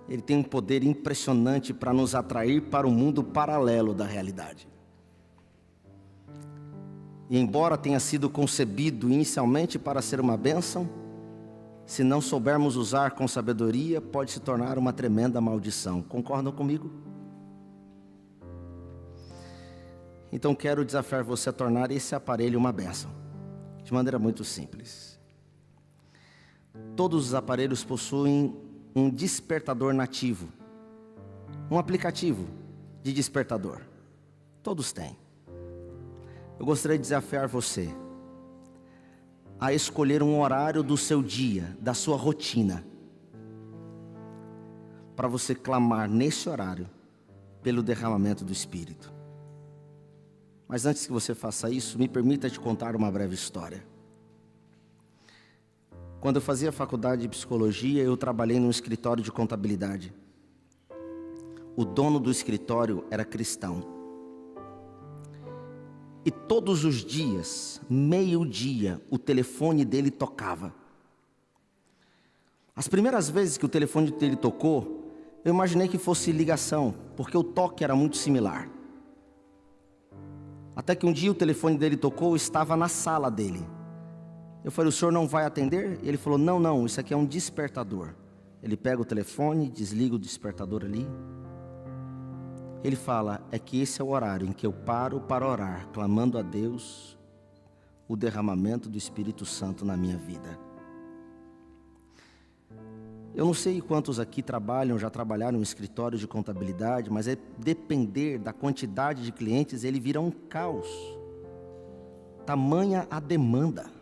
Ele tem um poder impressionante para nos atrair para um mundo paralelo da realidade. E embora tenha sido concebido inicialmente para ser uma bênção, se não soubermos usar com sabedoria, pode se tornar uma tremenda maldição. Concordam comigo? Então quero desafiar você a tornar esse aparelho uma bênção, de maneira muito simples. Todos os aparelhos possuem um despertador nativo, um aplicativo de despertador. Todos têm. Eu gostaria de desafiar você a escolher um horário do seu dia, da sua rotina, para você clamar nesse horário pelo derramamento do Espírito. Mas antes que você faça isso, me permita te contar uma breve história. Quando eu fazia faculdade de psicologia, eu trabalhei num escritório de contabilidade. O dono do escritório era cristão. E todos os dias, meio-dia, o telefone dele tocava. As primeiras vezes que o telefone dele tocou, eu imaginei que fosse ligação, porque o toque era muito similar. Até que um dia o telefone dele tocou, eu estava na sala dele. Eu falei, o senhor não vai atender? Ele falou, não, isso aqui é um despertador. Ele pega o telefone, desliga o despertador ali. Ele fala, é que esse é o horário em que eu paro para orar, clamando a Deus o derramamento do Espírito Santo na minha vida. Eu não sei quantos aqui já trabalharam em escritório de contabilidade, mas depender da quantidade de clientes, ele vira um caos. Tamanha a demanda.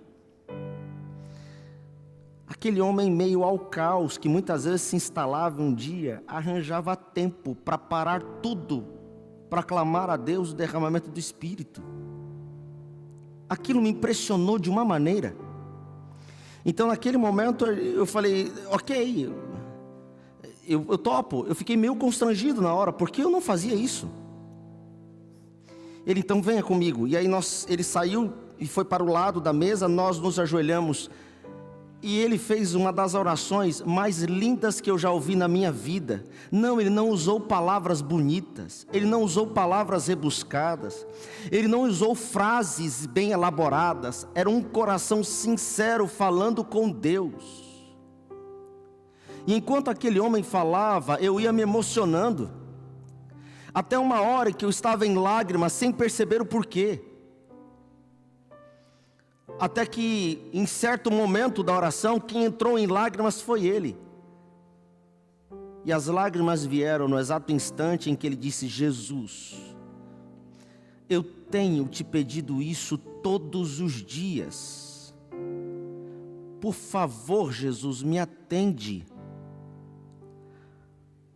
Aquele homem meio ao caos, que muitas vezes se instalava um dia, arranjava tempo para parar tudo, para clamar a Deus o derramamento do Espírito. Aquilo me impressionou de uma maneira. Então naquele momento eu falei, ok, eu topo. Eu fiquei meio constrangido na hora, porque eu não fazia isso. Ele, então venha comigo. E aí ele saiu e foi para o lado da mesa, nós nos ajoelhamos. E ele fez uma das orações mais lindas que eu já ouvi na minha vida. Não, ele não usou palavras bonitas, ele não usou palavras rebuscadas, ele não usou frases bem elaboradas. Era um coração sincero falando com Deus. E enquanto aquele homem falava, eu ia me emocionando. Até uma hora que eu estava em lágrimas sem perceber o porquê. Até que, em certo momento da oração, quem entrou em lágrimas foi ele. E as lágrimas vieram no exato instante em que ele disse, Jesus, eu tenho te pedido isso todos os dias. Por favor, Jesus, me atende.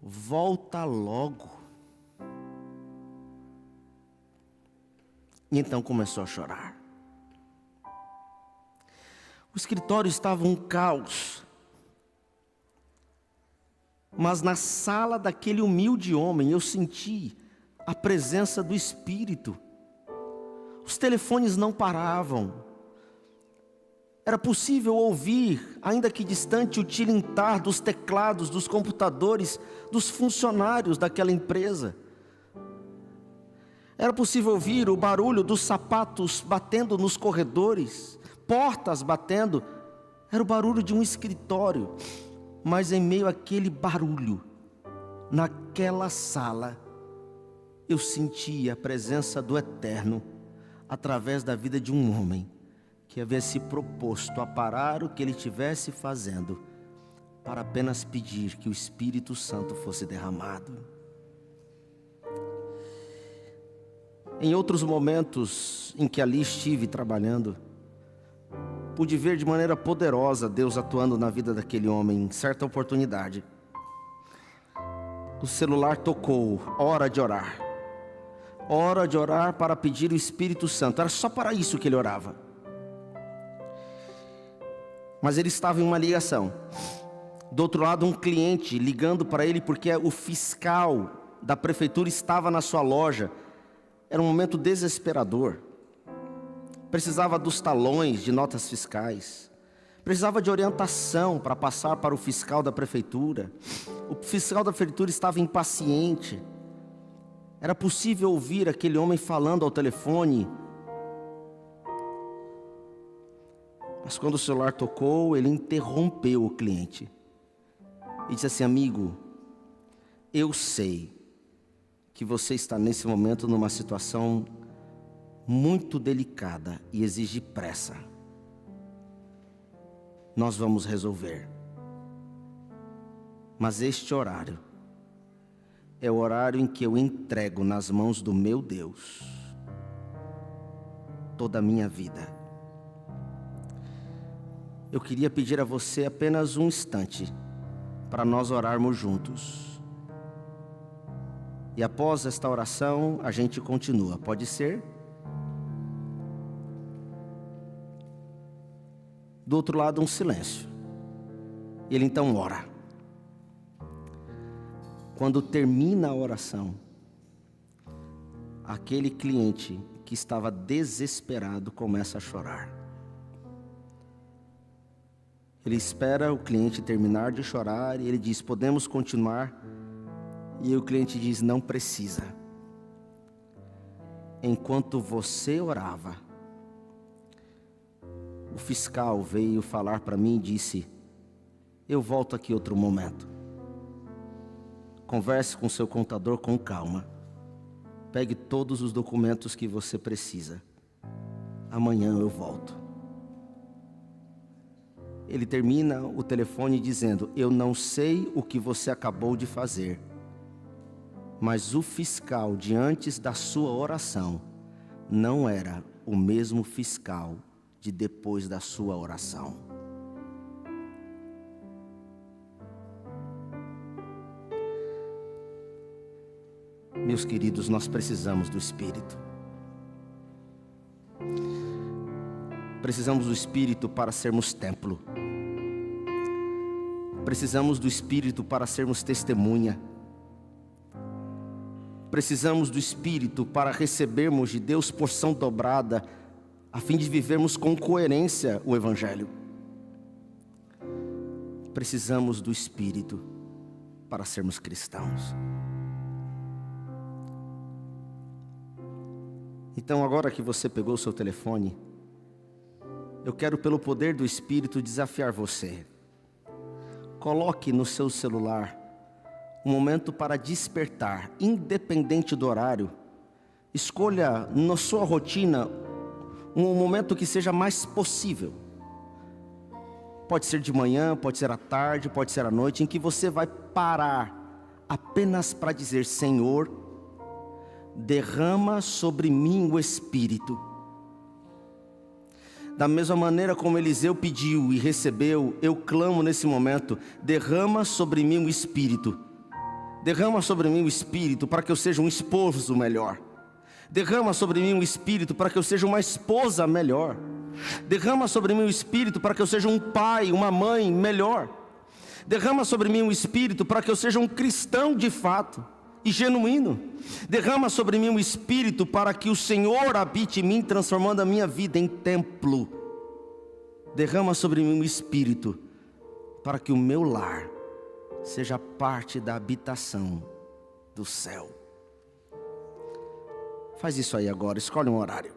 Volta logo. E então começou a chorar. O escritório estava um caos. Mas na sala daquele humilde homem eu senti a presença do Espírito. Os telefones não paravam. Era possível ouvir, ainda que distante, o tilintar dos teclados, dos computadores, dos funcionários daquela empresa. Era possível ouvir o barulho dos sapatos batendo nos corredores, portas batendo. Era o barulho de um escritório. Mas em meio àquele barulho, naquela sala, eu sentia a presença do Eterno, através da vida de um homem, que havia se proposto a parar o que ele estivesse fazendo, para apenas pedir que o Espírito Santo fosse derramado. Em outros momentos em que ali estive trabalhando, pude ver de maneira poderosa Deus atuando na vida daquele homem em certa oportunidade. O celular tocou, hora de orar. Hora de orar para pedir o Espírito Santo. Era só para isso que ele orava. Mas ele estava em uma ligação. Do outro lado, um cliente ligando para ele porque o fiscal da prefeitura estava na sua loja. Era um momento desesperador. Precisava dos talões de notas fiscais. Precisava de orientação para passar para o fiscal da prefeitura. O fiscal da prefeitura estava impaciente. Era possível ouvir aquele homem falando ao telefone. Mas quando o celular tocou, ele interrompeu o cliente. E disse assim, amigo, eu sei que você está nesse momento numa situação muito delicada e exige pressa. Nós vamos resolver. Mas este horário é o horário em que eu entrego nas mãos do meu Deus toda a minha vida. Eu queria pedir a você apenas um instante para nós orarmos juntos. E após esta oração, a gente continua. Pode ser? Do outro lado, um silêncio. Ele então ora. Quando termina a oração, aquele cliente que estava desesperado começa a chorar. Ele espera o cliente terminar de chorar e ele diz, podemos continuar? E o cliente diz, não precisa. Enquanto você orava, o fiscal veio falar para mim e disse: eu volto aqui outro momento. Converse com seu contador com calma. Pegue todos os documentos que você precisa. Amanhã eu volto. Ele termina o telefone dizendo: eu não sei o que você acabou de fazer, mas o fiscal de antes da sua oração não era o mesmo fiscal de depois da sua oração. Meus queridos, nós precisamos do Espírito. Precisamos do Espírito para sermos templo. Precisamos do Espírito para sermos testemunha. Precisamos do Espírito para recebermos de Deus porção dobrada, a fim de vivermos com coerência o Evangelho. Precisamos do Espírito para sermos cristãos. Então, agora que você pegou o seu telefone, eu quero, pelo poder do Espírito, desafiar você. Coloque no seu celular um momento para despertar, independente do horário. Escolha na sua rotina um momento que seja mais possível. Pode ser de manhã, pode ser à tarde, pode ser à noite, em que você vai parar apenas para dizer: Senhor, derrama sobre mim o Espírito. Da mesma maneira como Eliseu pediu e recebeu, eu clamo nesse momento: derrama sobre mim o Espírito. Derrama sobre mim o Espírito para que eu seja um esposo melhor. Derrama sobre mim o Espírito para que eu seja uma esposa melhor. Derrama sobre mim o Espírito para que eu seja um pai, uma mãe melhor. Derrama sobre mim o Espírito para que eu seja um cristão de fato e genuíno. Derrama sobre mim o Espírito para que o Senhor habite em mim, transformando a minha vida em templo. Derrama sobre mim o Espírito para que o meu lar seja parte da habitação do céu. Faz isso aí agora, escolhe um horário.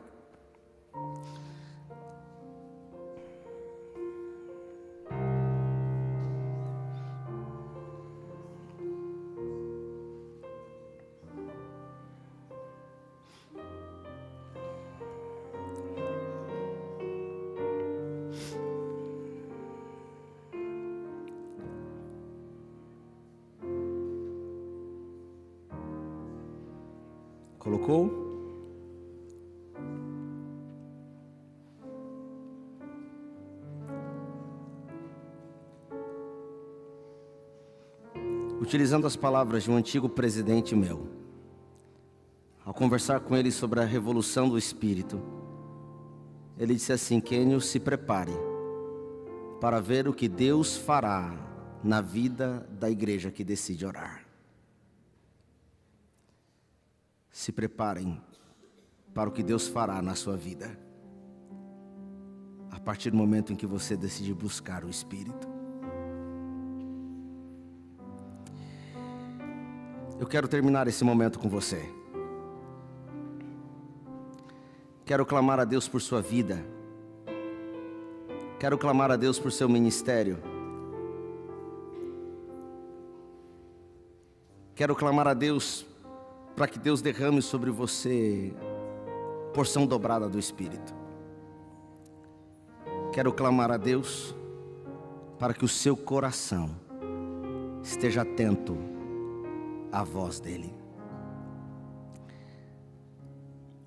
Colocou? Utilizando as palavras de um antigo presidente meu, ao conversar com ele sobre a revolução do Espírito, ele disse assim: Kênio, se prepare para ver o que Deus fará na vida da igreja que decide orar. Se preparem para o que Deus fará na sua vida, a partir do momento em que você decidir buscar o Espírito. Eu quero terminar esse momento com você. Quero clamar a Deus por sua vida. Quero clamar a Deus por seu ministério. Quero clamar a Deus para que Deus derrame sobre você porção dobrada do Espírito. Quero clamar a Deus para que o seu coração esteja atento à voz dEle.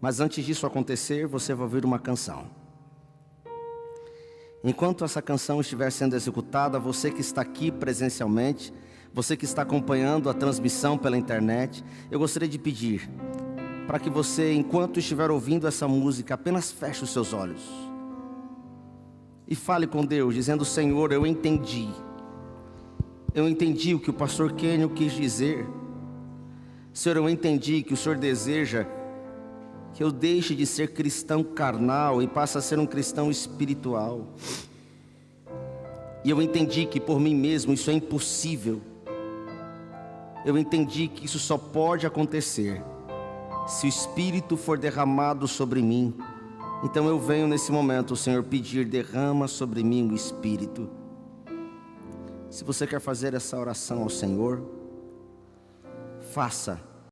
Mas antes disso acontecer, você vai ouvir uma canção. Enquanto essa canção estiver sendo executada, você que está aqui presencialmente, você que está acompanhando a transmissão pela internet, eu gostaria de pedir para que você, enquanto estiver ouvindo essa música, apenas feche os seus olhos e fale com Deus, dizendo: Senhor, eu entendi o que o pastor Kênio quis dizer. Senhor, eu entendi que o Senhor deseja que eu deixe de ser cristão carnal e passe a ser um cristão espiritual. E eu entendi que por mim mesmo isso é impossível. Eu entendi que isso só pode acontecer se o Espírito for derramado sobre mim. Então eu venho nesse momento, Senhor, pedir: derrama sobre mim o Espírito. Se você quer fazer essa oração ao Senhor, faça.